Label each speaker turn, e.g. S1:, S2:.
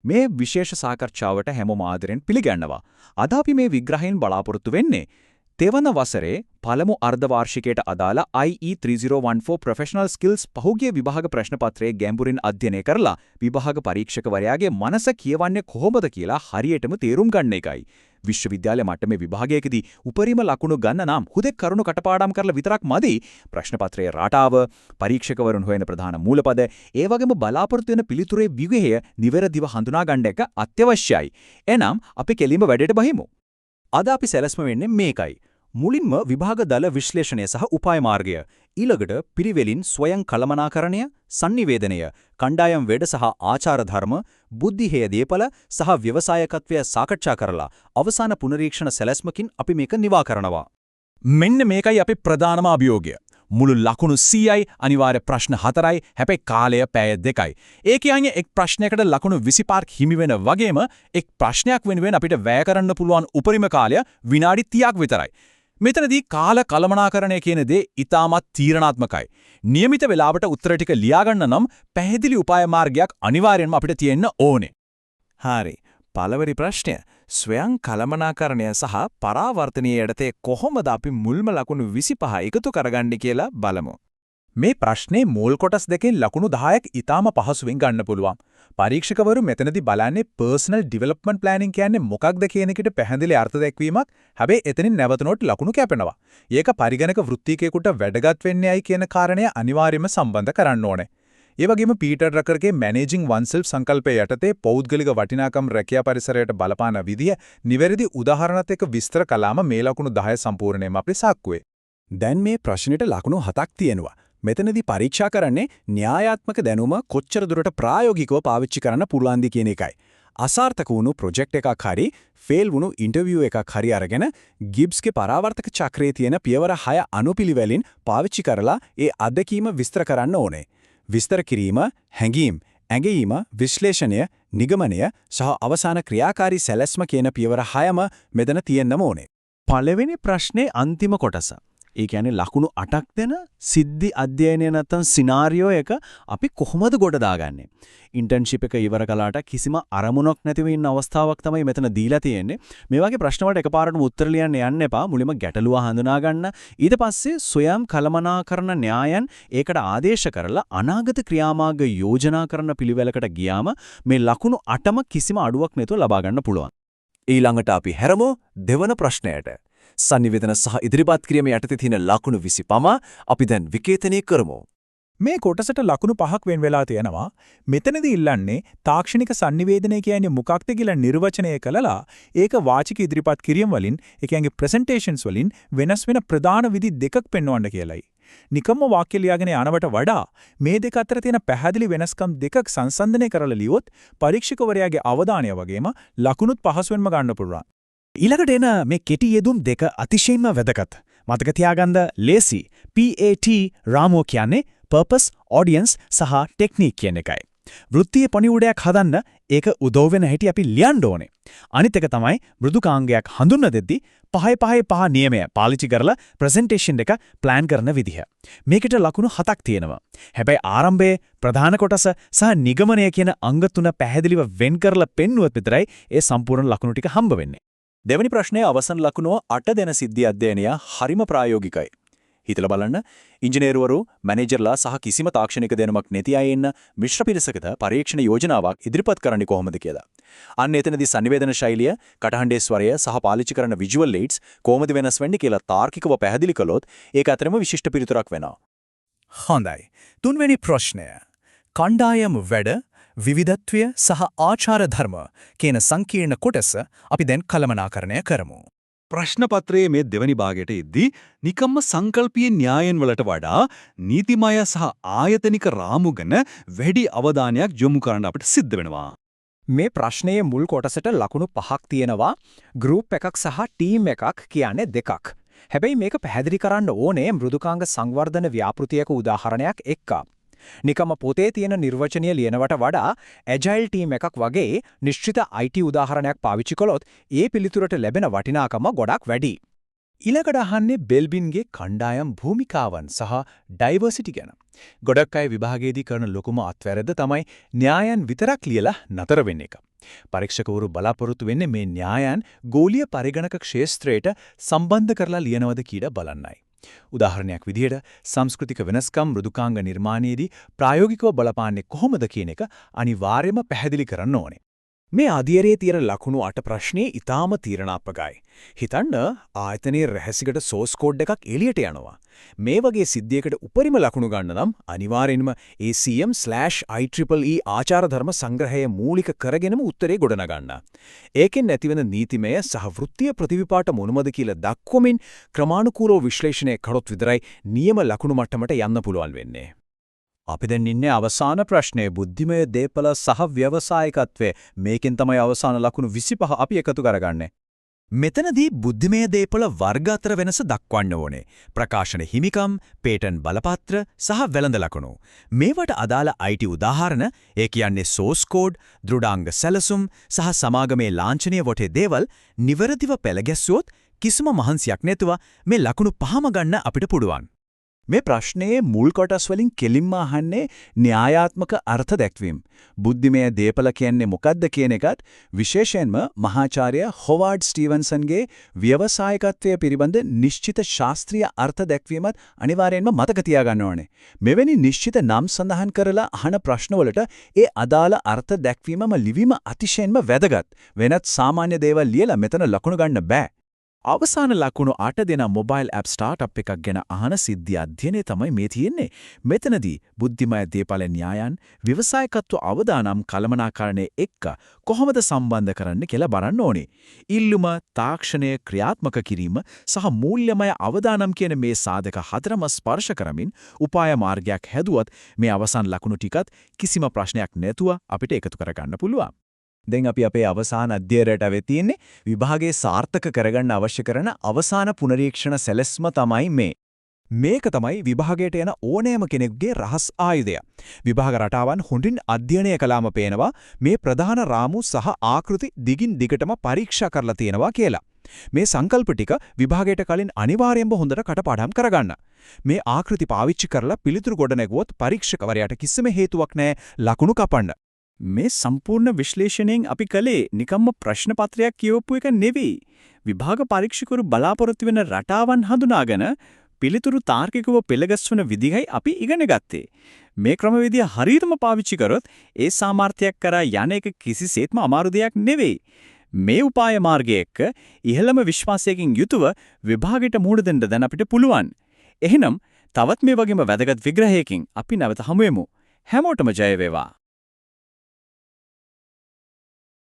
S1: මේ විශේෂ සාකච්ඡාවට හැමෝම ආදරෙන් පිළිගන්නවා. අද අපි මේ විග්‍රහයෙන් බලාපොරොත්තු වෙන්නේ තෙවන වසරේ පළමු අර්ධවාර්ෂිකයට අදාළ IE 3014 Professional Skills පහුගිය විභාග ප්‍රශ්න පත්‍රයේ ගැඹුරින් අධ්‍යයනය කරලා විභාග පරීක්ෂකවරයාගේ මනස කියවන්නේ කොහොමද කියලා හරියටම තේරුම් ගන්න එකයි. විශ්වවිද්‍යාල මට්ටමේ විභාගයකදී උපරිම ලකුණු ගන්න නම් හුදෙක් කරුණු කටපාඩම් කරලා විතරක් මදි. ප්‍රශ්න පත්‍රයේ රටාව, පරීක්ෂකවරුන් හොයන ප්‍රධාන මූලපද, ඒ වගේම බලාපොරොත්තු වෙන පිළිතුරේ විවේය නිවැරදිව හඳුනා ගන්න එක අත්‍යවශ්‍යයි. එහෙනම් අපි කෙලින්ම වැඩේට බහිමු. අද අපි සැලැස්ම වෙන්නේ මේකයි. මුලින්ම විභාග දල විශ්ලේෂණය සහ උපාය මාර්ගය, ඊළඟට පිරිවෙලින් ස්වයං කළමනාකරණය, sannivedanaya, කණ්ඩායම් වැඩ සහ ආචාර ධර්ම, බුද්ධි හේය දීපල සහ ව්‍යවසායකත්වය සාකච්ඡා කරලා අවසාන පුනරීක්ෂණ සැලැස්මකින් අපි මේක නිවා කරනවා. මෙන්න මේකයි අපේ ප්‍රධානම අභියෝගය. මුළු ලකුණු 100යි, අනිවාර්ය ප්‍රශ්න 4යි, හැබැයි කාලය පැය 2යි. ඒ කියන්නේ එක් ප්‍රශ්නයකට ලකුණු 25ක් හිමි වෙන වගේම එක් ප්‍රශ්නයක් වෙනුවෙන් අපිට වැය කරන්න පුළුවන් උපරිම කාලය විනාඩි 30ක් විතරයි. මෙතනදී කාල කළමනාකරණය කියන දේ ඉතාමත් තීරණාත්මකයි. નિયમિત වෙලාවට උත්තර ටික ලියා ගන්න නම් පැහැදිලි උපාය මාර්ගයක් අනිවාර්යෙන්ම අපිට තියෙන්න ඕනේ.
S2: හරි. පළවෙනි ප්‍රශ්නය ස්වයං කළමනාකරණය සහ පරාවර්තනීය යටතේ කොහොමද අපි මුල්ම ලකුණු 25 එකතු කරගන්නේ කියලා බලමු.
S1: මේ ප්‍රශ්නේ මූල කොටස් දෙකෙන් ලකුණු 10ක් ඉතාම පහසුවෙන් ගන්න පුළුවන්. පරීක්ෂකවරු මෙතනදී බලන්නේ personal development planning කියන්නේ මොකක්ද කියන එකට පැහැදිලි අර්ථ දැක්වීමක්. හැබැයි එතනින් නැවතුනොත් ලකුණු කැපෙනවා. ඒක පරිගණක වෘත්තිකයෙකුට වැදගත් වෙන්නේයි කියන කාරණය අනිවාර්යයෙන්ම සම්බන්ධ කරන්න ඕනේ. ඒ වගේම පීටර් රකර්ගේ managing oneself සංකල්පය යටතේ පෞද්ගලික වටිනාකම් රැකියා පරිසරයට බලපාන විදිය නිවැරදි උදාහරණත් එක්ක විස්තර කළාම මේ ලකුණු 10 සම්පූර්ණයෙන්ම අපේ සාක්කුවේ.
S2: දැන් මේ ප්‍රශ්නෙට ලකුණු 7ක් තියෙනවා. මෙතනදී පරීක්ෂා කරන්නේ න්‍යායාත්මක දැනුම කොච්චර දුරට ප්‍රායෝගිකව පාවිච්චි කරන්න පුළුවන්ද කියන එකයි. අසාර්ථක වුණු ප්‍රොජෙක්ට් එකක් හරි ෆේල් වුණු ඉන්ටර්විව් එකක් හරි අරගෙන ගිබ්ස්ගේ පරාවර්තක චක්‍රයේ තියෙන පියවර 6 අනුපිළිවෙලින් පාවිච්චි කරලා ඒ අත්දැකීම විස්තර කරන්න ඕනේ. විස්තර කිරීම, හැඟීම්, ඇඟීම, විශ්ලේෂණය, නිගමනය සහ අවසාන ක්‍රියාකාරී සැලැස්ම කියන පියවර 6ම මෙතන තියෙන්නම ඕනේ.
S1: පළවෙනි ප්‍රශ්නේ අන්තිම කොටස. ඒ කියන්නේ ලකුණු 8ක් දෙන සිද්ධි අධ්‍යයනය නැත්නම් සිනාරියෝ එක අපි කොහොමද ගොඩ දාගන්නේ? ඉන්ටර්න්ෂිප් එක ඉවර කළාට කිසිම අරමුණක් නැතිව ඉන්න අවස්ථාවක් තමයි මෙතන දීලා තියෙන්නේ. මේ වගේ ප්‍රශ්න වලට එකපාරටම උත්තර ලියන්න යන්න එපා. මුලින්ම ගැටලුව හඳුනා ගන්න. ඊට පස්සේ ස්වයං කළමනාකරණ න්‍යායන් ඒකට ආදේශ කරලා අනාගත ක්‍රියාමාර්ග යෝජනා කරන පිළිවෙලකට ගියාම මේ ලකුණු 8ම කිසිම අඩුවක් නැතුව ලබා ගන්න පුළුවන්.
S2: ඊළඟට අපි හැරමු දෙවන ප්‍රශ්නයට. sannivedana සහ ඉදිරිපත් කිරීම යටතේ තියෙන ලකුණු 25 අපි දැන් විකේතනය කරමු.
S3: මේ කොටසට ලකුණු 5ක් වෙන් වෙලා තියෙනවා. මෙතනදී ඉල්ලන්නේ තාක්ෂණික sannivedanaya කියන්නේ මොකක්ද කියලා නිර්වචනය කළලා ඒක වාචික ඉදිරිපත් කිරීම වලින්, ඒ කියන්නේ presentations වලින් වෙනස් වෙන ප්‍රධාන විදි දෙකක් පෙන්වන්න කියලායි. නිකම්ම වාක්‍ය ලියාගෙන යනවට වඩා මේ දෙක අතර තියෙන පැහැදිලි වෙනස්කම් දෙකක් සංසන්දනය කරලා ලියුවොත් පරීක්ෂකවරයාගේ අවධානය වගේම ලකුණුත් පහසුවෙන්ම ගන්න පුළුවන්.
S2: ඊළඟට එන මේ කෙටි යෙදුම් දෙක අතිශයින්ම වැදගත්. මතක තියාගන්න ලේසි. PAT රාමෝ කියන්නේ purpose, audience සහ technique කියන එකයි. වෘත්තීය පණිවුඩයක් හදන්න ඒක උදව් වෙන හැටි අපි ලියන්න ඕනේ. අනිත් එක තමයි මෘදුකාංගයක් හඳුන්වා දෙද්දී 5 නියමය පාවිච්චි කරලා ප්‍රසන්ටේෂන් එක ප්ලෑන් කරන විදිහ. මේකට ලකුණු 7ක් තියෙනවා. හැබැයි ආරම්භයේ ප්‍රධාන කොටස සහ නිගමනය කියන අංග තුන පැහැදිලිව වෙන් කරලා පෙන්නුවත් විතරයි ඒ සම්පූර්ණ ලකුණු ටික හම්බ වෙන්නේ.
S1: දෙවැනි ප්‍රශ්නයේ අවසන් ලකුණුව 8 දෙන සිද්ධි අධ්‍යයනය හරිම ප්‍රායෝගිකයි. හිතලා බලන්න, ඉංජිනේරුවරු, මැනේජර්ලා සහ කිසිම තාක්ෂණික දැනුමක් නැති අය ඉන්න මිශ්‍ර පිරිසකට පරීක්ෂණ යෝජනාවක් ඉදිරිපත් කරන්නේ කොහොමද කියලා. අන්න එතනදී sannivedana ශෛලිය, කටහඬේ ස්වරය සහ පාවිච්චි කරන visual aids කොහොමද වෙනස් වෙන්නේ කියලා තාර්කිකව පැහැදිලි කළොත් ඒක අතරම විශිෂ්ට පිළිතුරක් වෙනවා.
S2: හොඳයි. තුන්වෙනි ප්‍රශ්නය. කණ්ඩායම් වැඩ, විවිධත්වය සහ ආචාර ධර්ම කියන සංකීර්ණ කොටස අපි දැන් කළමනාකරණය කරමු.
S4: ප්‍රශ්න පත්‍රයේ මේ දෙවැනි භාගයට එද්දී නිකම්ම සංකල්පීය න්‍යායන් වලට වඩා නීතිමය සහ ආයතනික රාමු ගැන වැඩි අවධානයක් යොමු කරන්න අපිට සිද්ධ වෙනවා.
S3: මේ ප්‍රශ්නයේ මුල් කොටසට ලකුණු 5ක් තියෙනවා. ගෲප් එකක් සහ ටීම් එකක් කියන්නේ දෙකක්. හැබැයි මේක පැහැදිලි කරන්න ඕනේ මෘදුකාංග සංවර්ධන ව්‍යාපෘතියක උදාහරණයක් එක්ක. නිකම්ම පොතේ තියෙන නිර්වචනීය ලියනවට වඩා ඇජයිල් ටීම් එකක් වගේ නිශ්චිත IT උදාහරණයක් පාවිච්චි කළොත් ඒ පිළිතුරට ලැබෙන වටිනාකම ගොඩක් වැඩි.
S2: ඊළඟට අහන්නේ බෙල්බින්ගේ කණ්ඩායම් භූමිකාවන් සහ ඩයිවර්සිටි ගැන. ගොඩක් අය විභාගයේදී කරන ලොකුම අත්වැරද්ද තමයි න්‍යායන් විතරක් ලියලා නතර වෙන්න එක. පරීක්ෂකවරු බලාපොරොත්තු වෙන්නේ මේ න්‍යායන් ගෝලීය පරිගණක ක්ෂේත්‍රයට සම්බන්ධ කරලා ලියනවද කියලා බලන්නයි. උදාහරණයක් විදිහට සංස්කෘතික වෙනස්කම් මෘදුකාංග නිර්මාණයේදී ප්‍රායෝගිකව බලපාන්නේ කොහොමද කියන එක අනිවාර්යයෙන්ම පැහැදිලි කරන්න ඕනේ. මේ අධ්‍යයනයේ තියෙන ලකුණු 8 ප්‍රශ්නේ ඊටාම තීරණාත්මකයි. හිතන්න ආයතනයේ රහසිගත සෝස් කෝඩ් එකක් එළියට යනවා. මේ වගේ සිද්ධියකට උපරිම ලකුණු ගන්න නම් අනිවාර්යෙන්ම ACM/IEEE ආචාර ධර්ම සංග්‍රහය මූලික කරගෙනම උත්තරේ ගොඩනගන්න. ඒකෙන් නැතිවෙන නීතිමය සහ වෘත්තීය ප්‍රතිවිපාට මොනවද කියලා දක්වමින් ක්‍රමානුකූලව විශ්ලේෂණය කරොත් විතරයි නියම ලකුණු මට්ටමට යන්න පුළුවන් වෙන්නේ. අපි දැන් ඉන්නේ අවසාන ප්‍රශ්නේ බුද්ධිමය දේපල සහ ව්‍යවසායිකත්වයේ. මේකෙන් තමයි අවසාන ලකුණු 25 අපි එකතු කරගන්නේ. මෙතනදී බුද්ධිමය දේපල වර්ග අතර වෙනස දක්වන්න ඕනේ. ප්‍රකාශන හිමිකම්, පේටන්ට් බලපත්‍ර සහ වෙළඳ ලකුණු. මේවට අදාළ IT උදාහරණ, ඒ කියන්නේ සෝස් කෝඩ්, දෘඩාංග සැලසුම් සහ සමාගමේ ලාංඡනීය වටේ දේවල් නිවැරදිව පෙළගැස්සුවොත් කිසිම මහන්සියක් නැතුව මේ ලකුණු පහම ගන්න අපිට පුළුවන්. මේ ප්‍රශ්නයේ මුල් කොටස් වලින් කෙලින්ම අහන්නේ න්‍යායාත්මක අර්ථ දැක්වීම. බුද්ධිමය දේපල කියන්නේ මොකක්ද කියන එකත් විශේෂයෙන්ම මහාචාර්ය හොවාර්ඩ් ස්ටීවන්සන්ගේ ව්‍යවසායකත්වයේ පිළිබඳ නිශ්චිත ශාස්ත්‍රීය අර්ථ දැක්වීමත් අනිවාර්යයෙන්ම මතක තියාගන්න ඕනේ. මෙවැනි නිශ්චිත නම් සඳහන් කරලා අහන ප්‍රශ්නවලට ඒ අදාළ අර්ථ දැක්වීමම ලිවීම අතිශයින්ම වැදගත්. වෙනත් සාමාන්‍ය දේවල් ලියලා මෙතන ලකුණු ගන්න බෑ. අවසාන ලකුණු 8 දෙනා මොබයිල් ඇප් ස්ටාර්ට්අප් එකක් ගැන අහන සිද්ධි අධ්‍යයනය තමයි මේ තියෙන්නේ. මෙතනදී බුද්ධිමය දේපල න්‍යායන් ව්‍යවසායකත්ව අවදානම් කළමනාකරණයේ එක්ක කොහොමද සම්බන්ධ කරන්න කියලා බලන්න ඕනේ. ඉල්ලුම, තාක්ෂණය ක්‍රියාත්මක කිරීම සහ මූල්‍යමය අවදානම් කියන මේ සාධක හතරම ස්පර්ශ කරමින් උපාය මාර්ගයක් හැදුවත් මේ අවසාන ලකුණු ටිකත් කිසිම ප්‍රශ්නයක් නැතුව අපිට එකතු කරගන්න පුළුවන්. දැන් අපි අපේ අවසාන අධ්‍යයනයට වෙ තියෙන්නේ විභාගයේ සාර්ථක කරගන්න අවශ්‍ය කරන අවසාන පුනරීක්ෂණ සැලැස්ම තමයි මේ. මේක තමයි විභාගයට යන ඕනෑම කෙනෙකුගේ රහස් ආයුධය. විභාග රටාවන් හොඳින් අධ්‍යයනය කළාම පේනවා මේ ප්‍රධාන රාමු සහ ආකෘති දිගින් දිගටම පරීක්ෂා කරලා තියෙනවා කියලා. මේ සංකල්ප ටික විභාගයට කලින් අනිවාර්යයෙන්ම හොඳට කටපාඩම් කරගන්න. මේ ආකෘති පාවිච්චි කරලා පිළිතුරු ගොඩනැගුවොත් පරීක්ෂකවරයාට කිසිම හේතුවක් නැහැ ලකුණු කපන්න. මේ සම්පූර්ණ විශ්ලේෂණයෙන් අපි කලේ නිකම්ම ප්‍රශ්න පත්‍රයක් කියවපු එක නෙවෙයි. විභාග පරීක්ෂකවරු බලාපොරොත්තු වෙන රටාවන් හඳුනාගෙන පිළිතුරු තාර්කිකව පෙළගස්වන විදිහයි අපි ඉගෙන ගත්තේ. මේ ක්‍රමවේදය හරියටම පාවිච්චි කරොත් ඒ සාමර්ථ්‍යයක් කරා යන එක කිසිසේත්ම අමාරු දෙයක් නෙවෙයි. මේ උපාය මාර්ගය එක්ක ඉහළම විශ්වාසයකින් යුතුව විභාගයට මුහුණ දෙන්න දැන් අපිට පුළුවන්. එහෙනම් තවත් මේ වගේම වැදගත් විග්‍රහයකින් අපි නැවත හමු වෙමු. හැමෝටම ජය වේවා.